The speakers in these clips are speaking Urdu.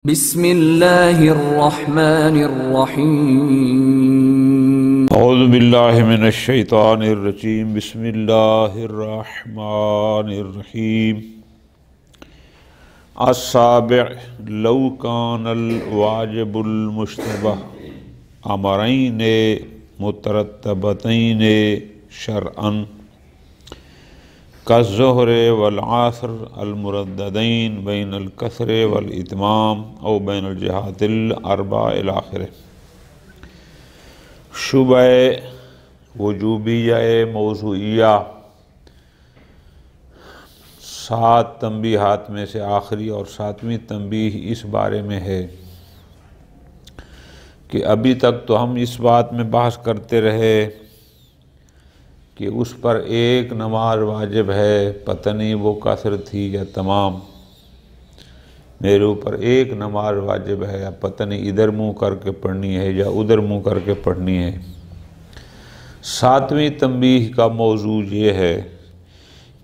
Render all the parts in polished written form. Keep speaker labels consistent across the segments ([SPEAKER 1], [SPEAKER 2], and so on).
[SPEAKER 1] بسم اللہ الرحمن الرحیم
[SPEAKER 2] اعوذ باللہ من الشیطان الرجیم بسم اللہ الرحمن الرحیم السابع لو کان الواجب المشتبہ امرین مترتبتین شرعا كالظہر والعصر المرددین بین الکسر والاتمام او بین الجہات الاربع الاخر. شبہ وجوبیہ موضوعیہ 7 تنبیہات میں سے آخری اور 7ویں تنبیہ اس بارے میں ہے کہ ابھی تک تو ہم اس بات میں بحث کرتے رہے کہ اس پر ایک نماز واجب ہے، پتہ نہیں وہ قصر تھی یا تمام. میرے اوپر ایک نماز واجب ہے، یا پتہ نہیں ادھر منہ کر کے پڑھنی ہے یا ادھر منہ کر کے پڑھنی ہے. 7ویں تنبیہ کا موضوع یہ ہے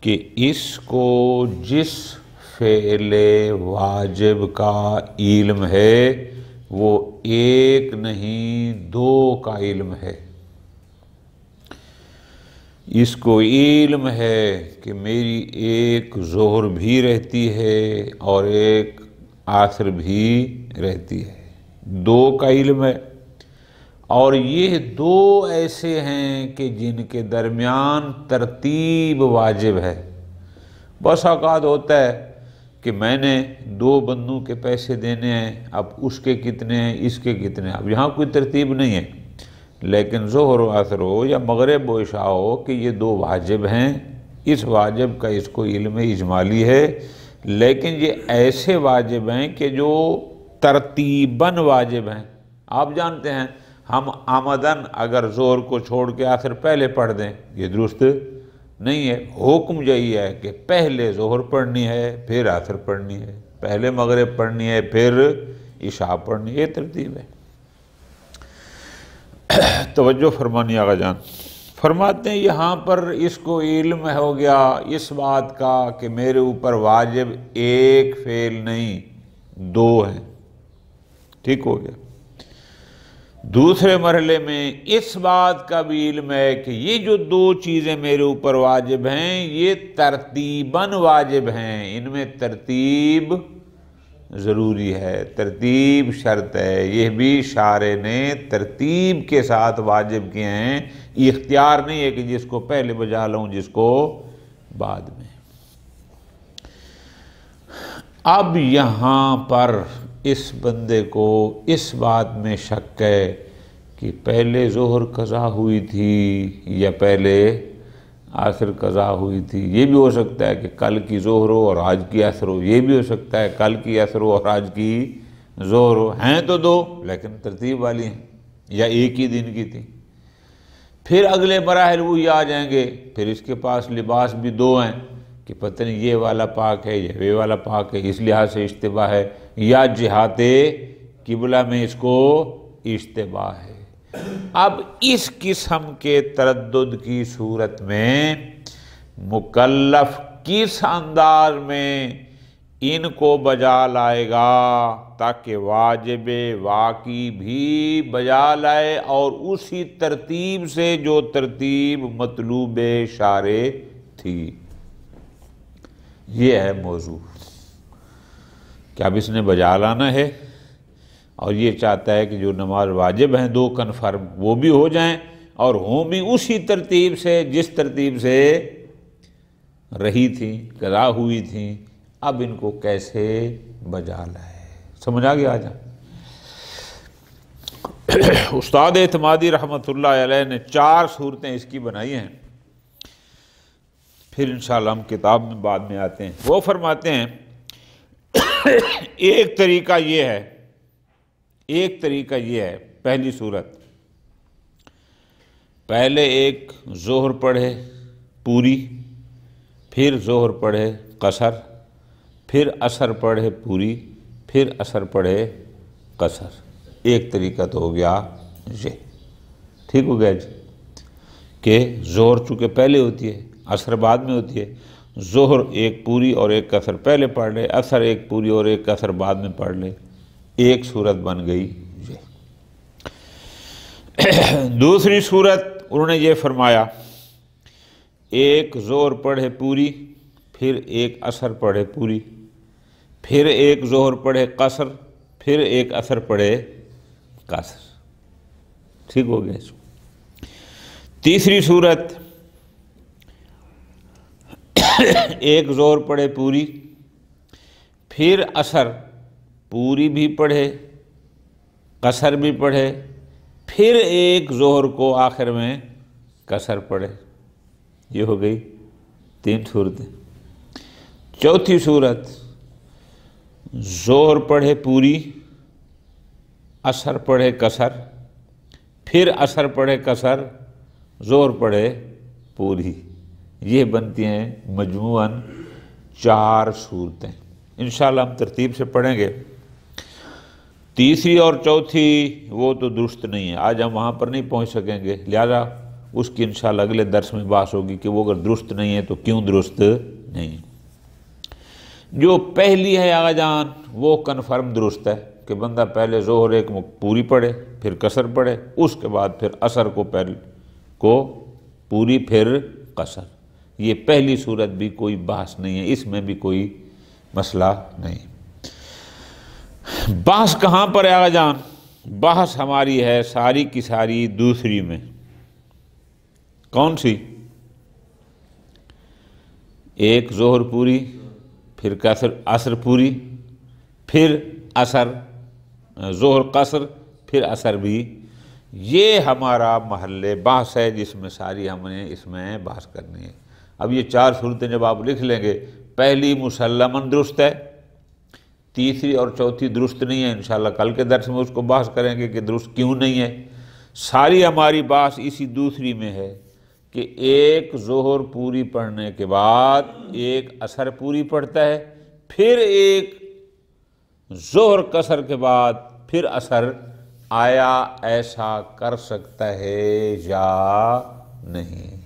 [SPEAKER 2] کہ اس کو جس فعل واجب کا علم ہے وہ ایک نہیں 2 کا علم ہے. اس کو علم ہے کہ میری ایک ظہر بھی رہتی ہے اور ایک عصر بھی رہتی ہے. 2 کا علم ہے، اور یہ 2 ایسے ہیں کہ جن کے درمیان ترتیب واجب ہے. بس اوقات ہوتا ہے کہ میں نے 2 بندوں کے پیسے دینے ہیں، اب اس کے کتنے ہیں اس کے کتنے ہیں، اب یہاں کوئی ترتیب نہیں ہے. لیکن ظہر و عصر ہو یا مغرب و عشاء ہو کہ یہ 2 واجب ہیں، اس واجب کا اس کو علم اجمالی ہے. لیکن یہ ایسے واجب ہیں کہ جو ترتیباً واجب ہیں. آپ جانتے ہیں ہم آمدن اگر ظہر کو چھوڑ کے عصر پہلے پڑھ دیں یہ درست نہیں ہے. حکم یہی ہے کہ پہلے ظہر پڑھنی ہے پھر عصر پڑھنی ہے، پہلے مغرب پڑھنی ہے پھر عشاء پڑھنی ہے. یہ ترتیب ہے. توجہ فرمانی آقا جان فرماتے ہیں یہاں پر اس کو علم ہو گیا اس بات کا کہ میرے اوپر واجب ایک فعل نہیں 2 ہیں. ٹھیک ہو گیا. دوسرے مرحلے میں اس بات کا بھی علم ہے کہ یہ جو 2 چیزیں میرے اوپر واجب ہیں یہ ترتیباً واجب ہیں، ان میں ترتیب ضروری ہے، ترتیب شرط ہے. یہ بھی شارع نے ترتیب کے ساتھ واجب کیے ہیں، اختیار نہیں ہے کہ جس کو پہلے بجا لوں جس کو بعد میں. اب یہاں پر اس بندے کو اس بات میں شک ہے کہ پہلے ظہر قضا ہوئی تھی یا پہلے عصر قضا ہوئی تھی. یہ بھی ہو سکتا ہے کہ کل کی ظہر ہو اور آج کی عصر ہو، یہ بھی ہو سکتا ہے کل کی عصر ہو اور آج کی ظہر ہو. ہیں تو 2 لیکن ترتیب والی ہیں، یا ایک ہی دن کی تھی. پھر اگلے مراحل وہ آ جائیں گے، پھر اس کے پاس لباس بھی 2 ہیں کہ پتہ نہیں یہ والا پاک ہے یا یہ والا پاک ہے، اس لحاظ سے اشتباہ ہے، یا جہات قبلہ میں اس کو اشتباہ ہے. اب اس قسم کے تردد کی صورت میں مکلف کس انداز میں ان کو بجا لائے گا تاکہ واجب واقعی بھی بجا لائے اور اسی ترتیب سے جو ترتیب مطلوب شارع تھی. یہ ہے موضوع کہ اب اس نے بجا لانا ہے اور یہ چاہتا ہے کہ جو نماز واجب ہیں 2 کنفرم وہ بھی ہو جائیں اور ہوں بھی اسی ترتیب سے جس ترتیب سے رہی تھی قضا ہوئی تھی. اب ان کو کیسے بجا لائے؟ سمجھ آ گیا؟ آ جا. استاد اعتمادی رحمۃ اللہ علیہ نے 4 صورتیں اس کی بنائی ہیں، پھر انشاءاللہ ہم کتاب میں بعد میں آتے ہیں. وہ فرماتے ہیں ایک طریقہ یہ ہے پہلی صورت، پہلے ایک ظہر پڑھے پوری، پھر ظہر پڑھے قصر، پھر عصر پڑھے پوری، پھر عصر پڑھے قصر. ایک طریقہ تو ہو گیا یہ. ٹھیک ہو گیا جی کہ ظہر چونکہ پہلے ہوتی ہے عصر بعد میں ہوتی ہے، ظہر ایک پوری اور ایک قصر پہلے پڑھ لے، عصر ایک پوری اور ایک قصر بعد میں پڑھ لے. ایک صورت بن گئی یہ۔ دوسری صورت انہوں نے یہ فرمایا ایک ظہر پڑھے پوری، پھر ایک عصر پڑھے پوری، پھر ایک ظہر پڑھے قصر، پھر ایک عصر پڑھے قصر۔ ٹھیک ہو گیا اس کو۔ تیسری صورت ایک ظہر پڑھے پوری، پھر عصر پوری بھی پڑھے قصر بھی پڑھے، پھر ایک ظہر کو آخر میں قصر پڑھے۔ یہ ہو گئی 3 صورتیں۔ چوتھی صورت ظہر پڑھے پوری، عصر پڑھے قصر، پھر عصر پڑھے قصر، ظہر پڑھے پوری۔ یہ بنتی ہیں مجموعاً 4 صورتیں۔ انشاءاللہ ہم ترتیب سے پڑھیں گے۔ تیسری اور چوتھی وہ تو درست نہیں ہے، آج ہم وہاں پر نہیں پہنچ سکیں گے، لہذا اس کی انشاءاللہ اگلے درس میں بحث ہوگی کہ وہ اگر درست نہیں ہے تو کیوں درست نہیں۔ جو پہلی ہے آغا جان وہ کنفرم درست ہے کہ بندہ پہلے ظہر ایک پوری پڑھے، پھر قصر پڑھے، اس کے بعد پھر عصر کو پوری، پھر قصر۔ یہ پہلی صورت بھی کوئی بحث نہیں ہے، اس میں بھی کوئی مسئلہ نہیں۔ بحث کہاں پر ہے آغا جان؟ بحث ہماری ہے ساری کی ساری دوسری میں۔ کون سی؟ ایک ظہر پوری، پھر عصر پوری، پھر عصر ظہر قصر، پھر عصر بھی۔ یہ ہمارا محل بحث ہے جس میں ساری ہم نے اس میں بحث کرنی ہے۔ اب یہ 4 صورتیں جب آپ لکھ لیں گے، پہلی مسلماً درست ہے، تیسری اور چوتھی درست نہیں ہے، انشاءاللہ کل کے درس میں اس کو بحث کریں گے کہ درست کیوں نہیں ہے۔ ساری ہماری بحث اسی دوسری میں ہے کہ ایک ظہر پوری پڑھنے کے بعد ایک عصر پوری پڑھتا ہے، پھر ایک ظہر قصر کے بعد پھر عصر۔ آیا ایسا کر سکتا ہے یا نہیں؟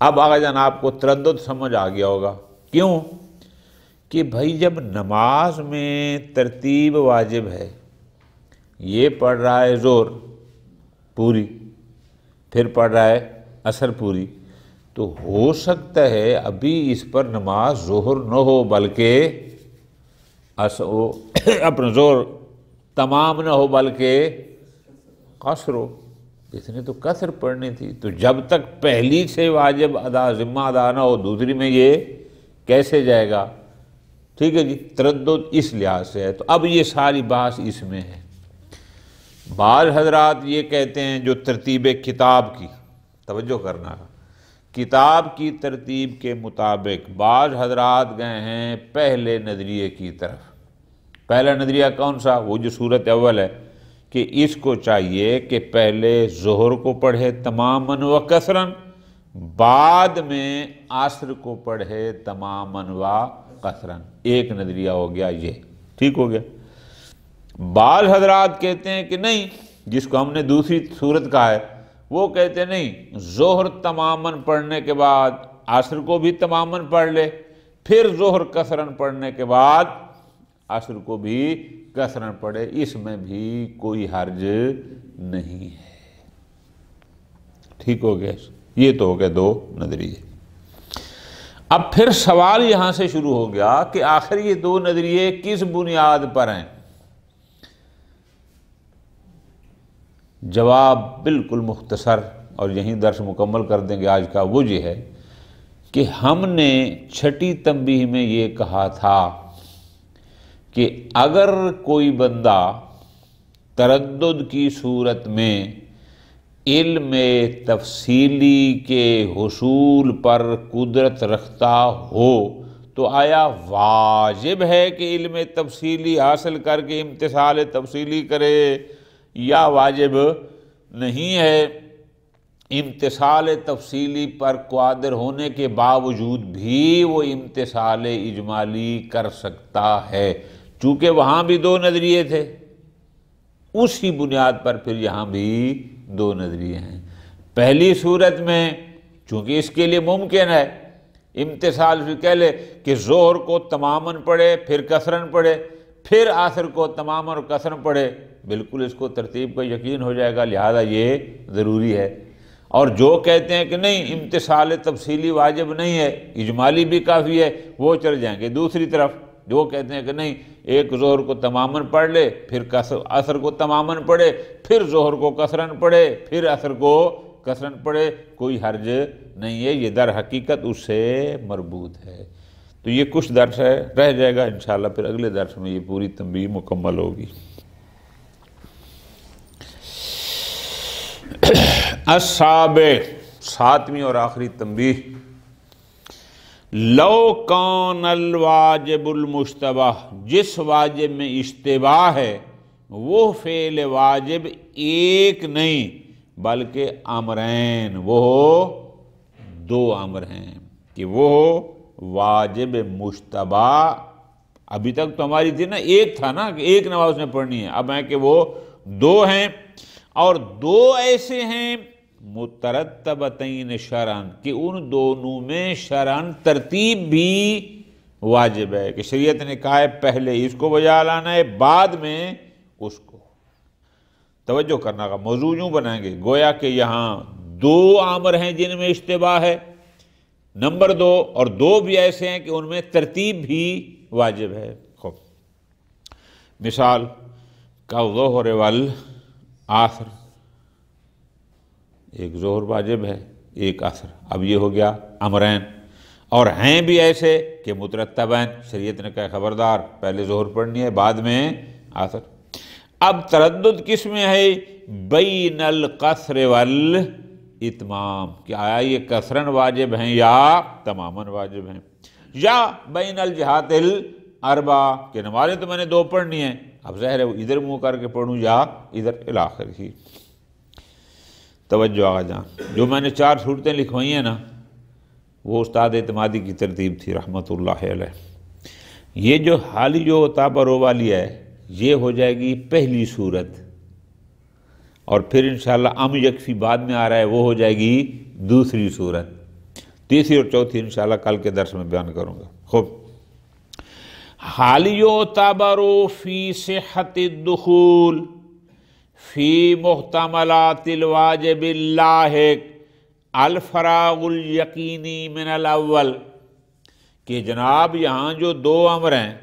[SPEAKER 2] اب آغا جان آپ کو تردد سمجھ آ گیا ہوگا۔ کیوں؟ کہ بھائی جب نماز میں ترتیب واجب ہے، یہ پڑھ رہا ہے ظہر پوری، پھر پڑھ رہا ہے عصر پوری، تو ہو سکتا ہے ابھی اس پر نماز ظہر نہ ہو بلکہ اپنا ظہر تمام نہ ہو بلکہ قصر ہو۔ اس نے تو قصر پڑھنی تھی، تو جب تک پہلی سے واجب ذمہ ادا نہ ہو دوسری میں یہ کیسے جائے گا؟ ٹھیک ہے جی، تردد اس لحاظ سے ہے۔ تو اب یہ ساری بحث اس میں ہے۔ بعض حضرات یہ کہتے ہیں جو ترتیب کتاب کی توجہ کرنا، کتاب کی ترتیب کے مطابق بعض حضرات گئے ہیں پہلے نظریے کی طرف۔ پہلا نظریہ کون سا؟ وہ جو صورت اول ہے کہ اس کو چاہیے کہ پہلے ظہر کو پڑھے تماماً و قصراً، بعد میں عصر کو پڑھے تماماً و قصراً۔ ایک نظریہ ہو گیا یہ، ٹھیک ہو گیا۔ بعض حضرات کہتے ہیں کہ نہیں، جس کو ہم نے دوسری صورت کہا ہے، وہ کہتے ہیں نہیں، ظہر تماماً پڑھنے کے بعد عصر کو بھی تماماً پڑھ لے، پھر ظہر قصراً پڑھنے کے بعد عصر کو بھی قصراً پڑھے، اس میں بھی کوئی حرج نہیں ہے۔ ٹھیک ہو گیا؟ یہ تو ہو گئے 2 نظریے۔ اب پھر سوال یہاں سے شروع ہو گیا کہ آخر یہ 2 نظریے کس بنیاد پر ہیں؟ جواب بالکل مختصر، اور یہیں درس مکمل کر دیں گے آج کا، وہ یہ ہے کہ ہم نے 6ٹھی تنبیہ میں یہ کہا تھا کہ اگر کوئی بندہ تردد کی صورت میں علم تفصیلی کے حصول پر قدرت رکھتا ہو تو آیا واجب ہے کہ علم تفصیلی حاصل کر کے امتثال تفصیلی کرے یا واجب نہیں ہے؟ امتثال تفصیلی پر قادر ہونے کے باوجود بھی وہ امتثال اجمالی کر سکتا ہے، چونکہ وہاں بھی 2 نظریے تھے، اسی بنیاد پر پھر یہاں بھی 2 نظریے ہیں۔ پہلی صورت میں چونکہ اس کے لیے ممکن ہے امتثال، کہہ لے کہ ظہر کو تماماً پڑھے، پھر قصراً پڑھے، پھر عصر کو تمام اور کثرن پڑھے، بالکل اس کو ترتیب کا یقین ہو جائے گا، لہذا یہ ضروری ہے۔ اور جو کہتے ہیں کہ نہیں امتثال تفصیلی واجب نہیں ہے، اجمالی بھی کافی ہے، وہ چل جائیں گے دوسری طرف۔ جو کہتے ہیں کہ نہیں ایک ظہر کو تماماً پڑھ لے، پھر عصر کو تماماً پڑھے، پھر ظہر کو کثرن پڑھے، پھر عصر کو کثرن پڑھے، کوئی حرج نہیں ہے، یہ در حقیقت اس سے مربوط ہے۔ تو یہ کچھ درس ہے، رہ جائے گا انشاءاللہ، پھر اگلے درس میں یہ پوری تنبیہ مکمل ہوگی۔ السابع، ساتویں اور آخری تنبیہ، لو کان الواجب المشتبہ، جس واجب میں اشتباہ ہے وہ فعل واجب ایک نہیں بلکہ امرین، وہ دو امر ہیں، کہ وہ واجب مشتبہ ابھی تک تو ہماری تھی نا ایک تھا نا کہ ایک نماز نے پڑھنی ہے، اب ہے کہ وہ دو ہیں، اور دو ایسے ہیں مترتبتین شرعاً کہ ان دونوں میں شرعاً ترتیب بھی واجب ہے، کہ شریعت نے کہا ہے پہلے اس کو بجا لانا ہے بعد میں اس کو۔ توجہ کرنا کا موضوع یوں بنائیں گے، گویا کہ یہاں دو امر ہیں جن میں اشتباہ ہے، نمبر دو، اور دو بھی ایسے ہیں کہ ان میں ترتیب بھی واجب ہے۔ خوب مثال کالظہر والعصر، ایک ظہر واجب ہے ایک عصر، اب یہ ہو گیا امرین، اور ہیں بھی ایسے کہ مترتبین، شریعت نے کہا خبردار پہلے ظہر پڑھنی ہے بعد میں عصر۔ اب تردد کس میں ہے؟ بین القصر والاتمام، کہ آیا یہ قصرن واجب ہیں یا تماماً واجب ہیں، یا بین الجہات الاربع، کہ نمازیں تو میں نے دو پڑھنی ہیں، اب ظاہر ہے ادھر منہ کر کے پڑھوں یا ادھر الاخر ہی۔ توجہ آقا جان، جو میں نے 4 صورتیں لکھوائی ہیں نا وہ استاد اعتمادی کی ترتیب تھی رحمۃ اللہ علیہ۔ یہ جو حالی جو تابرو والی ہے یہ ہو جائے گی پہلی صورت، اور پھر انشاءاللہ ام یکفی بعد میں آ رہا ہے وہ ہو جائے گی دوسری صورت، تیسری اور چوتھی انشاءاللہ کل کے درس میں بیان کروں گا۔ خوب، حالی تابرو فی صحت الدخول فی محتملات الواجب اللاحق الفراغ الیقینی من الاول، کہ جناب یہاں جو دو امر ہیں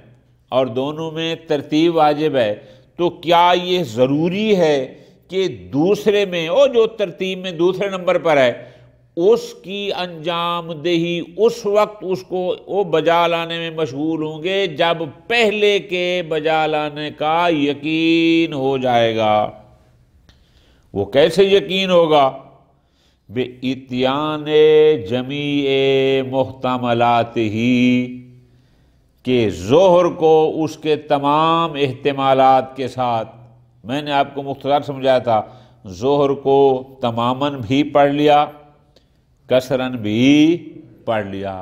[SPEAKER 2] اور دونوں میں ترتیب واجب ہے، تو کیا یہ ضروری ہے کہ دوسرے میں جو ترتیب میں دوسرے نمبر پر ہے اس کی انجام دہی اس وقت اس کو وہ بجا لانے میں مشغول ہوں گے جب پہلے کے بجا لانے کا یقین ہو جائے گا؟ وہ کیسے یقین ہوگا؟ بِإِتْيَانِ جَمِيعِ مُحْتَمَلَاتِهِ، کہ ظہر کو اس کے تمام احتمالات کے ساتھ، میں نے آپ کو مختصر سمجھایا تھا، ظہر کو تماماً بھی پڑھ لیا کسراً بھی پڑھ لیا،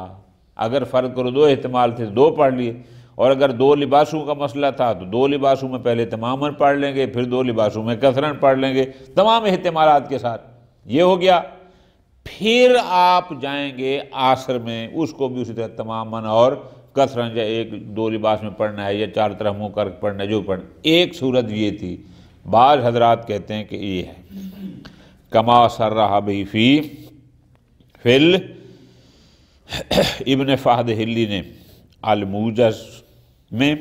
[SPEAKER 2] اگر فرض کرو 2 احتمال تھے 2 پڑھ لیے، اور اگر 2 لباسوں کا مسئلہ تھا تو 2 لباسوں میں پہلے تماماً پڑھ لیں گے، پھر 2 لباسوں میں کسراً پڑھ لیں گے، تمام احتمالات کے ساتھ، یہ ہو گیا۔ پھر آپ جائیں گے عصر میں، اس کو بھی اسی طرح تماماً اور کسراً، یا 1-2 لباس میں پڑھنا ہے یا 4 طرف منہ کر پڑھنا ہے، جو پڑھنا۔ ایک صورت یہ تھی، بعض حضرات کہتے ہیں کہ یہ ہے کما صرح بہ فی ابن فہد ہلی نے الموجز میں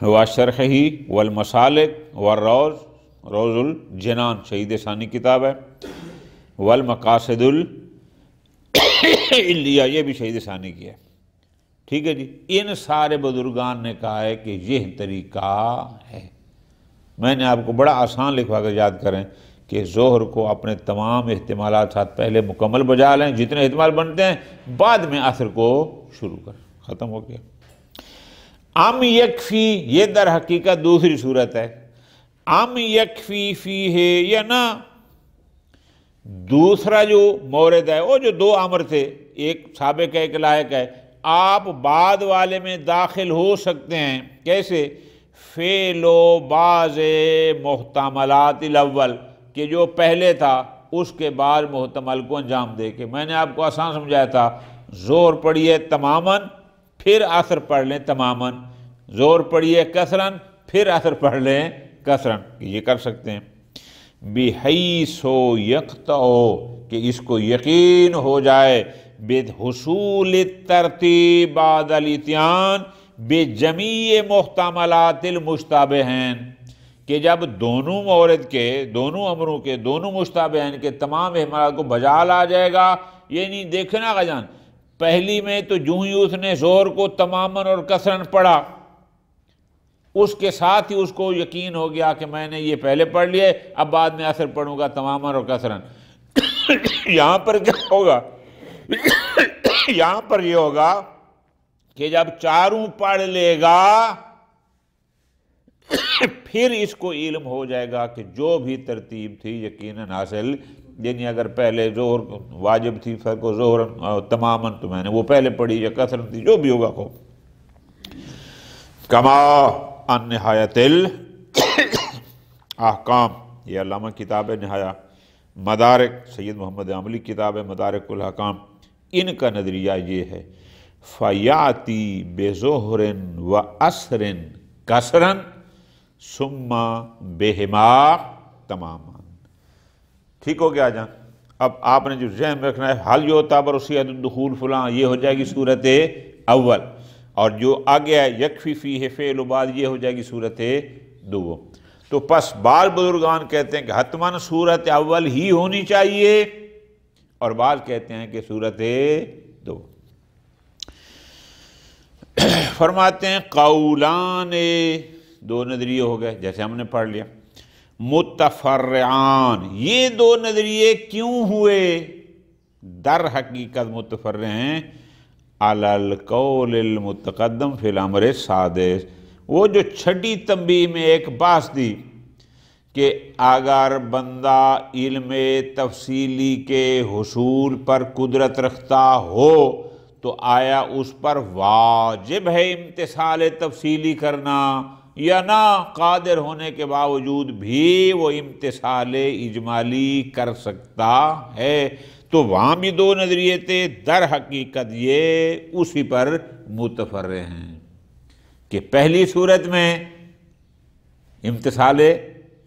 [SPEAKER 2] وشرحہ والمسالک والروض، روض الجنان شہید ثانی کتاب ہے، والمقاصد العلیہ یہ بھی شہید ثانی کی ہے، ٹھیک ہے جی۔ ان سارے بزرگان نے کہا ہے کہ یہ طریقہ ہے۔ میں نے آپ کو بڑا آسان لکھوا کر یاد کریں کہ ظہر کو اپنے تمام احتمالات ساتھ پہلے مکمل بجا لیں، جتنے احتمال بنتے ہیں، بعد میں عصر کو شروع کریں، ختم ہو گیا۔ ام یکفی، یہ در حقیقت دوسری صورت ہے۔ ام یکفی فی ہے یا نہ، دوسرا جو مورد ہے وہ جو 2 امر تھے، ایک سابق ہے ایک لاحق ہے، آپ بعد والے میں داخل ہو سکتے ہیں، کیسے؟ فعل و بعض محتملات الاول، کہ جو پہلے تھا اس کے بعد محتمل کو انجام دے کے، میں نے آپ کو آسان سمجھایا تھا، ظہر پڑھیے تماماً، پھر عصر پڑھ لیں تماماً، زور پڑھیے کثرن پھر اثر پڑھ لیں کثرن، یہ کر سکتے ہیں۔ بحیث یقطع کہ اس کو یقین ہو جائے بحصول الترتیب بعد الاتیان بجمیع محتملات المشتبہین، کہ جب دونوں مورد کے، دونوں امروں کے، دونوں مشتبہین کے تمام احتمالات کو بجا لا جائے گا۔ یہ نہیں دیکھنا غجان پہلی میں تو جو ہی اس نے زور کو تماماً اور کثرن پڑھا، اس کے ساتھ ہی اس کو یقین ہو گیا کہ میں نے یہ پہلے پڑھ لیے، اب بعد میں اثر پڑھوں گا تماماً اور کثرن۔ یہاں پر کیا ہوگا؟ یہاں پر یہ ہوگا کہ جب چاروں پڑھ لے گا پھر اس کو علم ہو جائے گا کہ جو بھی ترتیب تھی یقیناً حاصل، یعنی اگر پہلے ظہر واجب تھی فرق و ظہر تماماً تو میں نے وہ پہلے پڑھی، یا کثرن تھی، جو بھی ہوگا ہو۔ کما ان نہایت الاحکام، یہ علامہ کتاب ہے نہایہ، مدارک سید محمد عاملی کتاب ہے مدارک الاحکام، ان کا نظریہ یہ ہے فیاتی بظہر و عصر کثرن ثم بہما تماما۔ ٹھیک ہو گیا جان؟ اب آپ نے جو ذہن میں رکھنا ہے حل یعتبر صیغۃ الدخول فلاں، یہ ہو جائے گی صورت اول، اور جو آگے ہے یکفی فیہ فعل بعد، یہ ہو جائے گی صورت دوم۔ تو پس بعض بزرگان کہتے ہیں کہ حتماً صورت اول ہی ہونی چاہیے، اور بعض کہتے ہیں کہ صورت دو۔ فرماتے ہیں قولان، دو نظریے ہو گئے جیسے ہم نے پڑھ لیا، متفرعان، یہ دو نظریے کیوں ہوئے؟ در حقیقت متفرع ہیں علی القول المتقدم فی الامر السادس، وہ جو چھٹی تنبیہ میں ایک بحث دی کہ اگر بندہ علم تفصیلی کے حصول پر قدرت رکھتا ہو تو آیا اس پر واجب ہے امتثال تفصیلی کرنا، یا نہ قادر ہونے کے باوجود بھی وہ امتثال اجمالی کر سکتا ہے؟ تو وہاں بھی دو نظریے تھے، در حقیقت یہ اسی پر متفرع ہیں کہ پہلی صورت میں امتثال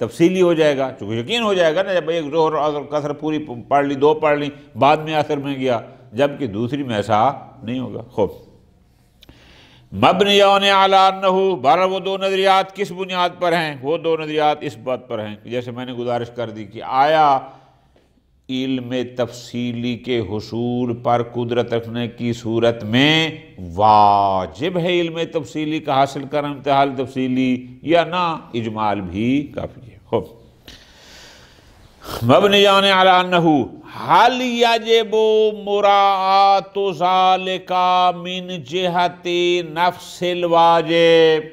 [SPEAKER 2] تفصیلی ہو جائے گا، چونکہ یقین ہو جائے گا نا، جب ایک ظہر اور کثر پوری پڑھ لی، دو پڑھ لی، بعد میں اثر میں گیا، جبکہ دوسری میں ایسا نہیں ہوگا۔ خوب مبنیون علی انہ، بارہ وہ دو نظریات کس بنیاد پر ہیں؟ وہ دو نظریات اس بات پر ہیں، جیسے میں نے گزارش کر دی کہ آیا علم تفصیلی کے حصول پر قدرت رکھنے کی صورت میں واجب ہے علم تفصیلی کا حاصل کرنا امتحال تفصیلی، یا نہ اجمال بھی کافی ہے۔ خوب مبنیان علی انہ حل یجب مراعات ذالک من جہت نفس الواجب،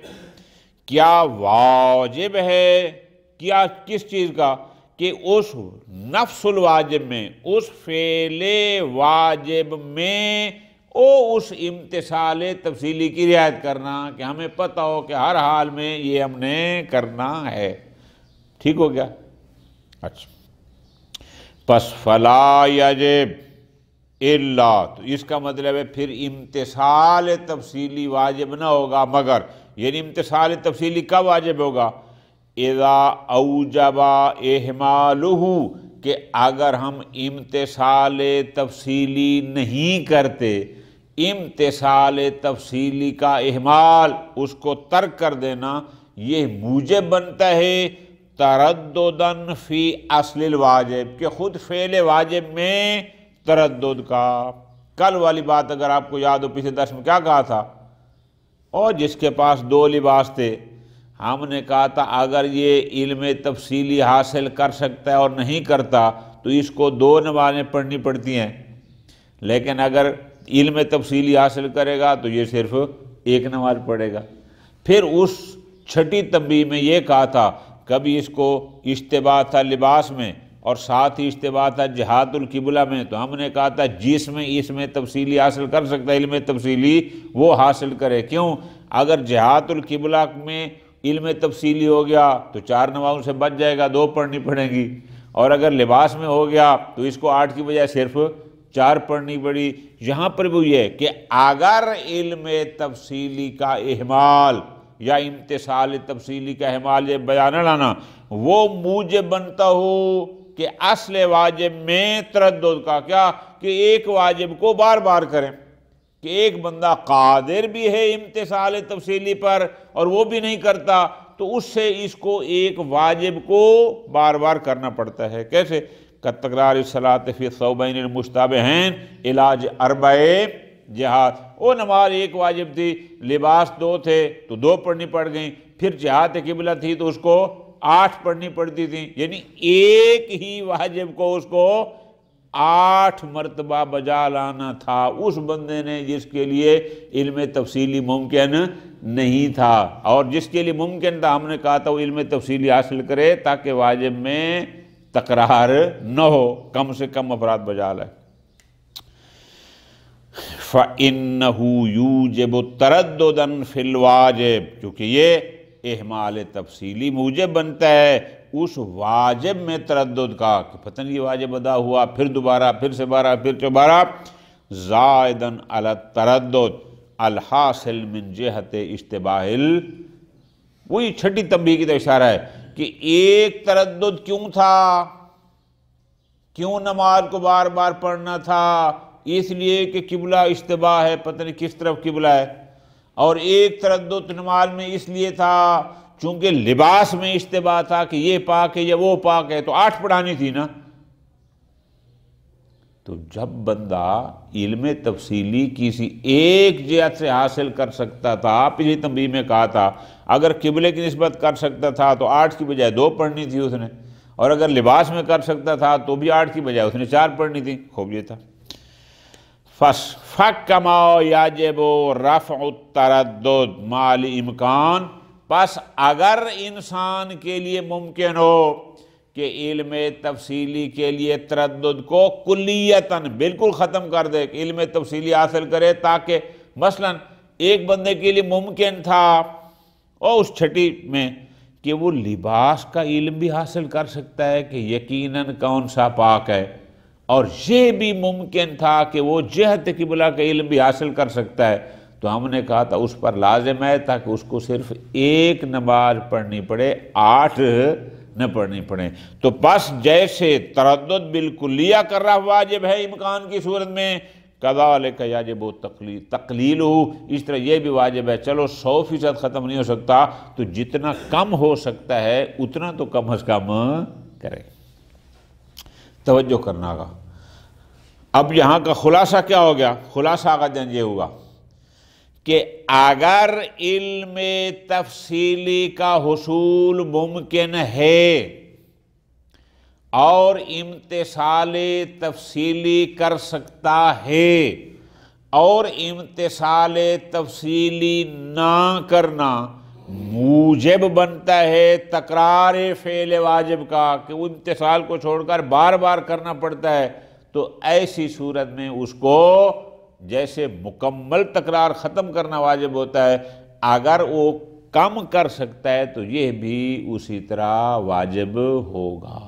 [SPEAKER 2] کیا واجب ہے، کیا کس چیز کا؟ کہ اس نفس الواجب میں، اس فعل واجب میں اس امتثال تفصیلی کی رعایت کرنا کہ ہمیں پتہ ہو کہ ہر حال میں یہ ہم نے کرنا ہے۔ ٹھیک ہو گیا؟ اچھا، پس فلا یجب الا، تو اس کا مطلب ہے پھر امتثال تفصیلی واجب نہ ہوگا مگر، یعنی امتثال تفصیلی کب واجب ہوگا؟ اذا اوجب اہمالہ، کہ اگر ہم امتثال تفصیلی نہیں کرتے، امتثال تفصیلی کا اہمال، اس کو ترک کر دینا، یہ موجب بنتا ہے ترددن فی اصل الواجب، کہ خود فعل واجب میں تردد کا۔ کل والی بات اگر آپ کو یاد ہو، پچھلے درس میں کیا کہا تھا؟ اور جس کے پاس دو لباس تھے، ہم نے کہا تھا اگر یہ علم تفصیلی حاصل کر سکتا ہے اور نہیں کرتا تو اس کو دو نمازیں پڑھنی پڑتی ہیں، لیکن اگر علم تفصیلی حاصل کرے گا تو یہ صرف ایک نماز پڑھے گا۔ پھر اس چھٹی تنبیہ میں یہ کہا تھا، کبھی اس کو اشتباہ تھا لباس میں اور ساتھ ہی اشتباہ تھا جہات القبلہ میں، تو ہم نے کہا تھا جس میں اس میں تفصیلی حاصل کر سکتا ہے علم تفصیلی، وہ حاصل کرے۔ کیوں؟ اگر جہات القبلہ میں علم تفصیلی ہو گیا تو 4 نمازوں سے بچ جائے گا، 2 پڑھنی پڑیں گی، اور اگر لباس میں ہو گیا تو اس کو 8 کی بجائے صرف 4 پڑھنی پڑی۔ یہاں پر بھی یہ کہ اگر علم تفصیلی کا اہمال یا امتثال تفصیلی کا اہمال یہ بیان نہ لانا وہ موجب بنتا ہو کہ اصل واجب میں تردد کا، کیا کہ ایک واجب کو بار بار کریں، کہ ایک بندہ قادر بھی ہے امتثال تفصیلی پر اور وہ بھی نہیں کرتا، تو اس سے اس کو ایک واجب کو بار بار کرنا پڑتا ہے۔ کیسے؟ تکرار الصلاۃ فی الثوبین المشتبہین علاج اربع جہاد، وہ نماز ایک واجب تھی، لباس 2 تھے تو 2 پڑھنی پڑ گئیں، پھر جہاد قبلہ تھی تو اس کو 8 پڑھنی پڑتی تھی، یعنی ایک ہی واجب کو اس کو 8 مرتبہ بجا لانا تھا اس بندے نے جس کے لیے علم تفصیلی ممکن نہیں تھا، اور جس کے لیے ممکن تھا ہم نے کہا تھا وہ علم تفصیلی حاصل کرے تاکہ واجب میں تکرار نہ ہو، کم سے کم افراد بجا لائے۔ فَإِنَّهُ يُوجِبُ تَرَدُّدًا فِي الْوَاجِبِ، چونکہ یہ اہمال تفصیلی موجب بنتا ہے اس واجب میں تردد کا، کہ پتہ نہیں یہ واجب ادا ہوا پھر دوبارہ پھر سے بارہ پھر چوبارہ، زائدًا علی التردد الحاصل من جہت اشتباہ وہی چھٹی تنبیہ کی طرف اشارہ ہے کہ ایک تردد کیوں تھا، کیوں نماز کو بار بار پڑھنا تھا، اس لیے کہ قبلہ اشتباہ ہے، پتہ نہیں کس طرف قبلہ ہے، اور ایک تردد نماز میں اس لیے تھا چونکہ لباس میں اشتباہ تھا کہ یہ پاک ہے یا وہ پاک ہے، تو 8 پڑھانی تھی نا۔ تو جب بندہ علم تفصیلی کسی ایک جہت سے حاصل کر سکتا تھا، پچھلی تنبیہ میں کہا تھا اگر قبلے کی نسبت کر سکتا تھا تو 8 کی بجائے 2 پڑھنی تھی اس نے، اور اگر لباس میں کر سکتا تھا تو بھی 8 کی بجائے اس نے 4 پڑھنی تھی، خوب یہ تھا۔ فَكَمَا يَجِبُ رَفْعُ التَّرَدُّدِ مَعَ الْإِمْكَانِ، پس اگر انسان کے لیے ممکن ہو کہ علم تفصیلی کے لیے تردد کو کلیتاً بالکل ختم کر دے، کہ علم تفصیلی حاصل کرے، تاکہ مثلا ایک بندے کے لیے ممکن تھا اور اس چھٹی میں کہ وہ لباس کا علم بھی حاصل کر سکتا ہے کہ یقیناً کون سا پاک ہے، اور یہ بھی ممکن تھا کہ وہ جہت قبلہ کا علم بھی حاصل کر سکتا ہے، تو ہم نے کہا تھا اس پر لازم ہے تاکہ اس کو صرف ایک نماز پڑھنی پڑے، 8 نہ پڑھنی پڑے۔ تو پس جیسے تردد بالکلیہ کر رہا واجب ہے امکان کی صورت میں، کذالک یجب تقلیلہ، اس طرح یہ بھی واجب ہے، چلو 100% ختم نہیں ہو سکتا تو جتنا کم ہو سکتا ہے اتنا تو کم از کم کرے۔ توجہ کرنا گا۔ اب یہاں کا خلاصہ کیا ہو گیا؟ خلاصہ کا جن یہ ہوا کہ اگر علم تفصیلی کا حصول ممکن ہے اور امتثال تفصیلی کر سکتا ہے، اور امتثال تفصیلی نہ کرنا موجب بنتا ہے تکرار فعل واجب کا، کہ وہ امتثال کو چھوڑ کر بار بار کرنا پڑتا ہے، تو ایسی صورت میں اس کو جیسے مکمل تکرار ختم کرنا واجب ہوتا ہے، اگر وہ کم کر سکتا ہے تو یہ بھی اسی طرح واجب ہوگا۔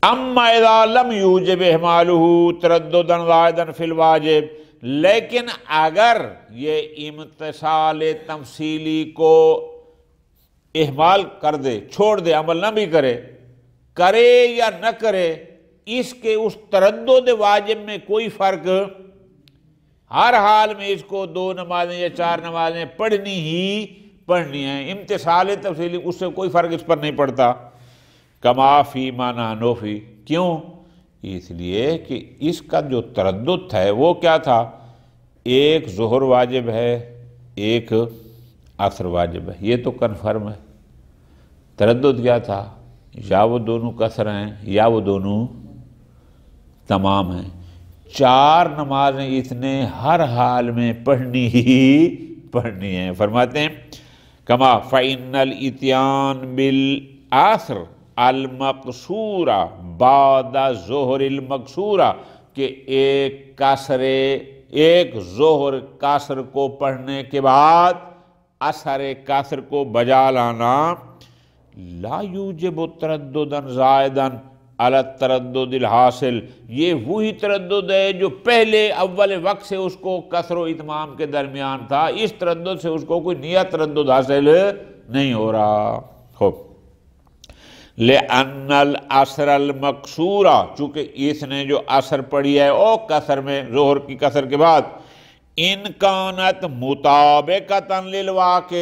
[SPEAKER 2] اما اذا لم یوجب اہمالہ ترددا زائدا فی الواجب، لیکن اگر یہ امتثال تفصیلی کو اہمال کر دے، چھوڑ دے، عمل نہ بھی کرے یا نہ کرے، اس کے اس تردد واجب میں کوئی فرق، ہر حال میں اس کو 2 نمازیں یا 4 نمازیں پڑھنی ہی پڑھنی ہیں، امتثال تفصیلی اس سے کوئی فرق اس پر نہیں پڑتا۔ کما فی ما نحن فی، کیوں؟ اس لیے کہ اس کا جو تردد ہے وہ کیا تھا، ایک ظہر واجب ہے ایک عصر واجب ہے، یہ تو کنفرم ہے۔ تردد کیا تھا، یا وہ دونوں قصر ہیں یا وہ دونوں تمام ہیں، 4 نمازیں اس نے ہر حال میں پڑھنی ہی پڑھنی ہیں۔ فرماتے ہیں کما فإن الاتیان بالعصر المقصورہ بعد ظہر المقصورہ، کہ ایک ظہر قصر کو پڑھنے کے بعد عصر قصر کو بجا لانا لا یوجب ترددا زائدا، علی التردد الحاصل، یہ وہی تردد ہے جو پہلے اول وقت سے اس کو کسر و اتمام کے درمیان تھا، اس تردد سے اس کو کوئی نیا تردد حاصل نہیں ہو رہا. خوب. لِأَنَّ الْعَصْرَ الْمَقْصُورَ، چونکہ اس نے جو عصر پڑھی ہے او کسر میں، ظہر کی کسر کے بعد، ان کانت مطابقتاً للواقع،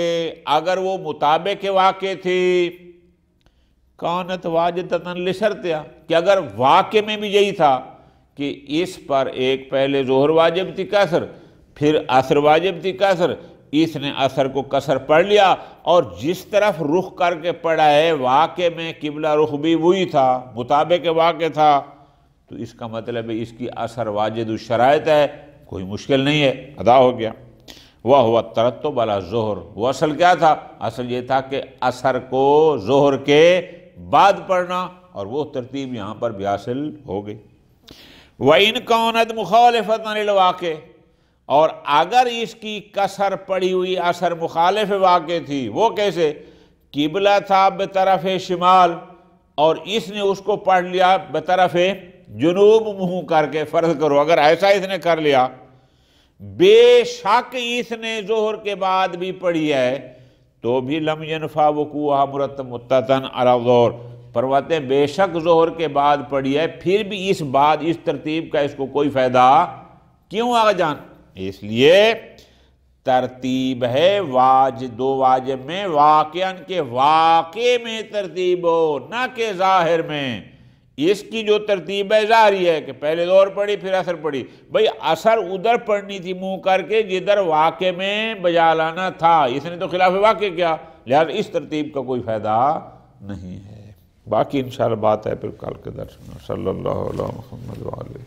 [SPEAKER 2] اگر وہ مطابق واقع تھی، کانت واجدتاً لشرطیا، کہ اگر واقع میں بھی یہی تھا کہ اس پر ایک پہلے ظہر واجب تھی کسر، پھر عصر واجب تھی کسر، اس نے عصر کو کسر پڑھ لیا اور جس طرف رخ کر کے پڑھا ہے واقع میں قبلہ رخ بھی وہی تھا، مطابق واقع تھا، تو اس کا مطلب ہے اس کی عصر واجد الشرائط ہے، کوئی مشکل نہیں ہے، ادا ہو گیا. وَهُوَ الترتب علی الظہر، وہ اصل کیا تھا؟ اصل یہ تھا کہ عصر کو ظہر کے بعد پڑھنا، اور وہ ترتیب یہاں پر بھی حاصل ہو گئی. وَإِنْ كَانَتْ مُخَالِفَةً لِلْوَاقِعِ، اور اگر اس کی کسر پڑھی ہوئی عصر مخالف واقع تھی، وہ کیسے؟ قبلہ تھا بطرف شمال اور اس نے اس کو پڑھ لیا بطرف جنوب منہ کر کے، فرض کرو اگر ایسا اس نے کر لیا، بے شک اس نے ظہر کے بعد بھی پڑھی ہے تو بھی لم ینفع وقوعها مرتب متتن علی الظہر، فرماتے ہیں بے شک ظہر کے بعد پڑھی ہے، پھر بھی اس بعد اس ترتیب کا اس کو کوئی فائدہ کیوں آگا جان؟ اس لیے ترتیب ہے دو واجب میں واقعاً کے واقع میں ترتیب ہو، نہ کہ ظاہر میں. اس کی جو ترتیب ہے ظاہری ہے کہ پہلے ظہر پڑھی پھر عصر پڑھی، بھئی عصر ادھر پڑھنی تھی منہ کر کے جدھر واقع میں بجا لانا تھا، اس نے تو خلاف واقع کیا، لہذا اس ترتیب کا کوئی فائدہ نہیں ہے. باقی انشاءاللہ بات ہے پھر کل کے درس میں. صلی اللہ علیہ محمد وعلیہ